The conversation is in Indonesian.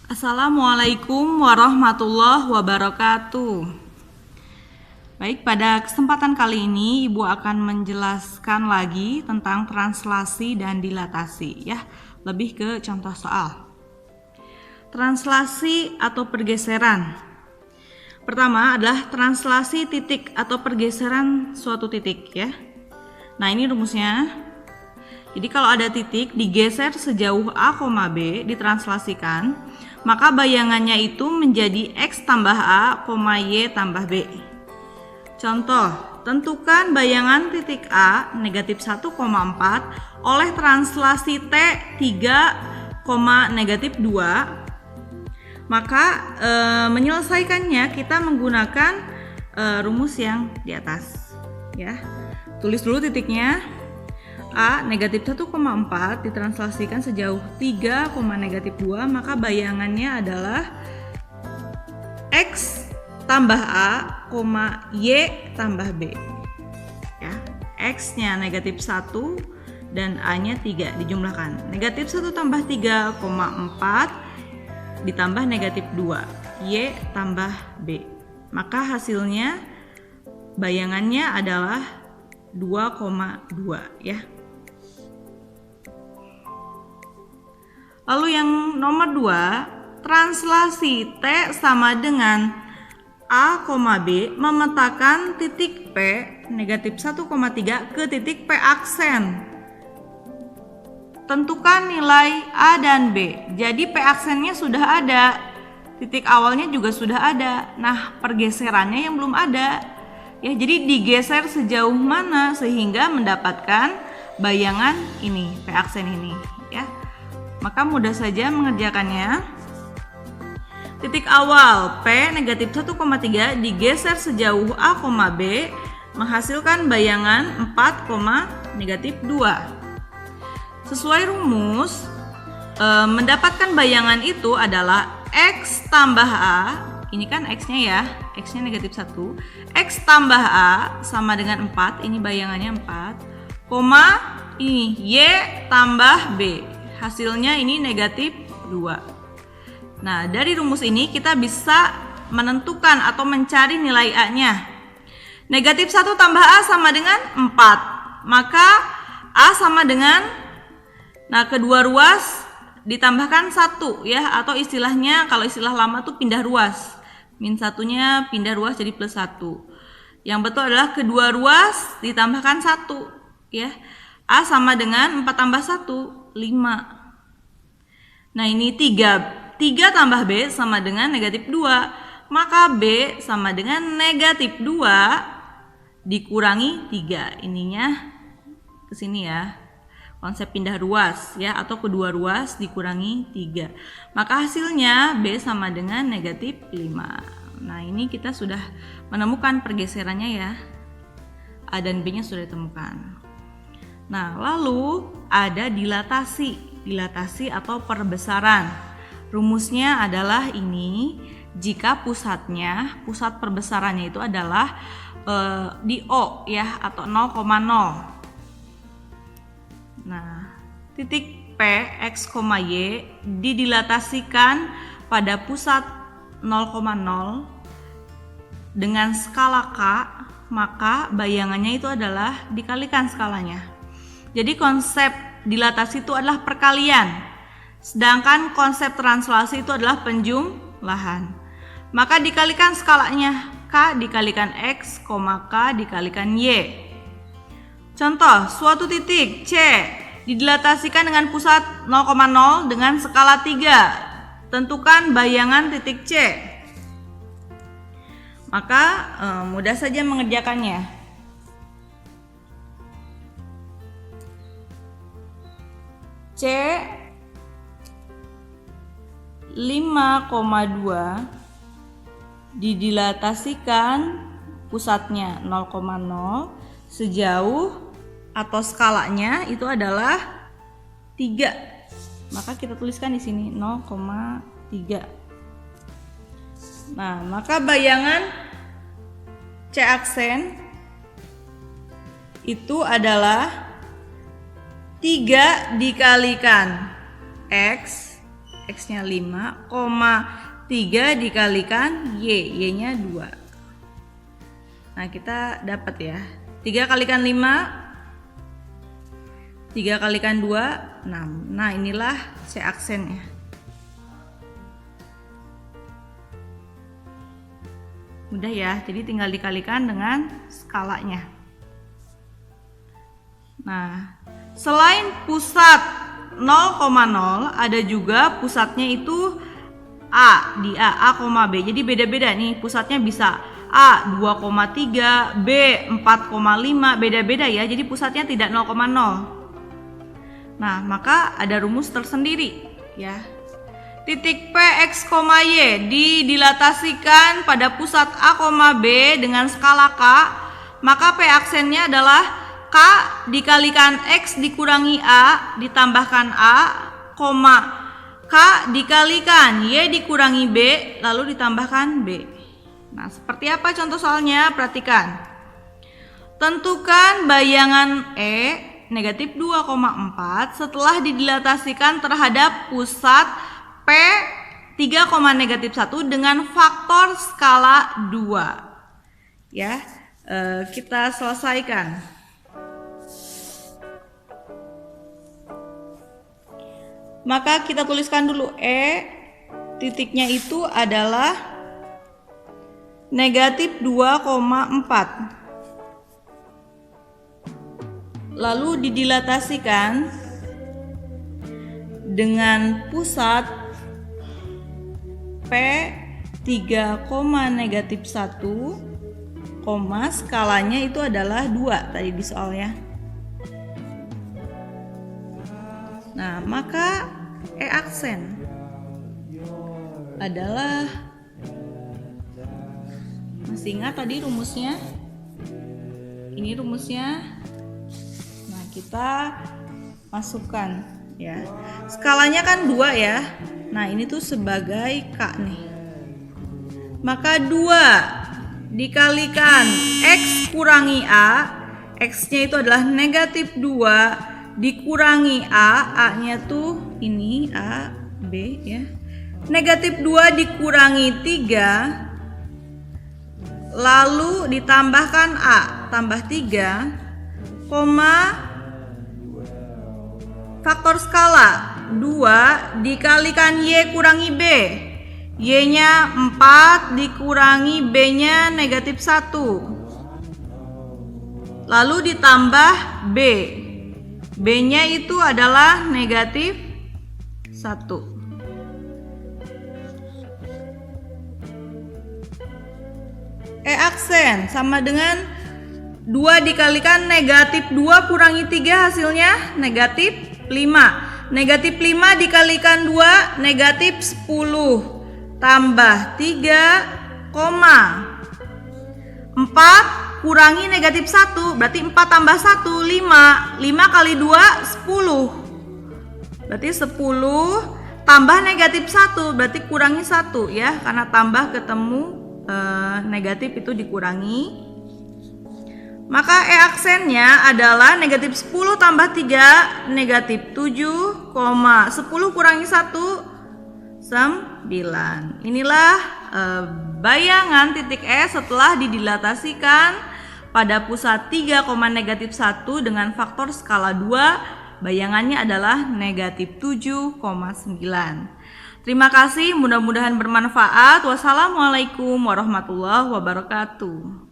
Assalamualaikum warahmatullahi wabarakatuh. Baik, pada kesempatan kali ini Ibu akan menjelaskan lagi tentang translasi dan dilatasi ya. Lebih ke contoh soal. Translasi atau pergeseran. Pertama adalah translasi titik atau pergeseran suatu titik ya. Nah, ini rumusnya. Jadi kalau ada titik digeser sejauh A, B ditranslasikan, maka bayangannya itu menjadi X tambah A, Y tambah B. Contoh, tentukan bayangan titik A negatif 1,4 oleh translasi T 3, negatif 2. Maka menyelesaikannya kita menggunakan rumus yang di atas ya. Tulis dulu titiknya. A negatif 1,4 ditranslasikan sejauh 3, negatif 2, maka bayangannya adalah X tambah A, Y tambah B ya. X nya negatif 1 dan A nya 3 dijumlahkan. Negatif 1 tambah 3,4 ditambah negatif 2, Y tambah B, maka hasilnya bayangannya adalah 2,2 ya. Lalu yang nomor 2, translasi T sama dengan A, B memetakan titik P negatif 1,3 ke titik P aksen. Tentukan nilai A dan B. Jadi P aksennya sudah ada, titik awalnya juga sudah ada. Nah, pergeserannya yang belum ada. Ya, jadi digeser sejauh mana sehingga mendapatkan bayangan ini, P aksen ini ya. Maka mudah saja mengerjakannya. Titik awal P negatif 1,3 digeser sejauh A, B menghasilkan bayangan 4, negatif 2. Sesuai rumus, mendapatkan bayangan itu adalah X tambah A, ini kan X-nya ya, X-nya negatif 1, X tambah A sama dengan 4, ini bayangannya 4, ini Y tambah B, hasilnya ini negatif 2. Nah, dari rumus ini kita bisa menentukan atau mencari nilai A-nya. Negatif 1 tambah A sama dengan 4. Maka A sama dengan, nah, kedua ruas ditambahkan 1 ya, atau istilahnya kalau istilah lama tuh pindah ruas. Min satunya pindah ruas jadi plus 1. Yang betul adalah kedua ruas ditambahkan 1 ya. A sama dengan 4 tambah 1, 5. Nah, ini 3 tambah B sama dengan negatif 2. Maka B sama dengan negatif 2 dikurangi 3. Ininya ke sini ya. Konsep pindah ruas ya, atau kedua ruas dikurangi 3. Maka hasilnya B sama dengan negatif 5. Nah, ini kita sudah menemukan pergeserannya ya. A dan B-nya sudah ditemukan. Nah, lalu ada dilatasi. Dilatasi atau perbesaran. Rumusnya adalah ini, jika pusat perbesarannya itu adalah di O ya, atau 0,0. Nah, titik P, X, Y didilatasikan pada pusat 0,0 dengan skala K, maka bayangannya itu adalah dikalikan skalanya. Jadi konsep dilatasi itu adalah perkalian, sedangkan konsep translasi itu adalah penjumlahan. Maka dikalikan skalanya, K dikalikan X, K dikalikan Y. Contoh, suatu titik C didilatasikan dengan pusat 0,0 dengan skala 3. Tentukan bayangan titik C. Maka mudah saja mengerjakannya. C 5,2 didilatasikan pusatnya 0,0 sejauh atau skalanya itu adalah 3. Maka kita tuliskan di sini 0,3. Nah, maka bayangan C aksen itu adalah 3 dikalikan X X-nya 5, 3 dikalikan Y-nya 2. Nah, kita dapat ya. 3 kalikan 5, 3 kalikan 2, 6. Nah, inilah C aksennya. Mudah ya, jadi tinggal dikalikan dengan skalanya. Nah, selain pusat 0,0, ada juga pusatnya itu A, di A, B. Jadi beda-beda nih, pusatnya bisa A 2,3, B 4,5, beda-beda ya. Jadi pusatnya tidak 0,0. Nah, maka ada rumus tersendiri ya. Titik P, X, Y didilatasikan pada pusat A, B dengan skala K, maka P aksennya adalah K dikalikan X dikurangi A ditambahkan A, K dikalikan Y dikurangi B lalu ditambahkan B. Nah, seperti apa contoh soalnya? Perhatikan. Tentukan bayangan E negatif 2,4 setelah didilatasikan terhadap pusat P 3,-1 dengan faktor skala 2. Ya, kita selesaikan. Maka kita tuliskan dulu E, titiknya itu adalah negatif 2,4. Lalu didilatasikan dengan pusat P 3,-1, skalanya itu adalah 2 tadi di soalnya. Nah, maka E aksen adalah, masih ingat tadi rumusnya? Ini rumusnya. Nah, kita masukkan ya. Skalanya kan 2 ya. Nah, ini tuh sebagai K nih. Maka 2 dikalikan X kurangi A, X-nya itu adalah negatif 2 dikurangi A, A-nya tuh ini A, B ya. Negatif 2 dikurangi 3, lalu ditambahkan A, tambah 3, faktor skala 2 dikalikan Y kurangi B, Y-nya 4 dikurangi B-nya negatif 1, lalu ditambah B, B-nya itu adalah negatif 1. E aksen sama dengan 2 dikalikan negatif 2 kurangi 3 hasilnya negatif 5. Negatif 5 dikalikan 2 negatif 10 tambah 3, 4 kurangi negatif 1 berarti 4 tambah 1 5. 5 kali 2 10. Berarti 10 tambah negatif 1 berarti kurangi 1 ya, karena tambah ketemu negatif itu dikurangi. Maka E aksennya adalah negatif 10 tambah 3 negatif 7, 10 kurangi 1 9. Inilah bayangan titik E setelah didilatasikan pada pusat 3,-1 dengan faktor skala 2. Bayangannya adalah negatif 7,9. Terima kasih, mudah-mudahan bermanfaat. Wassalamualaikum warahmatullahi wabarakatuh.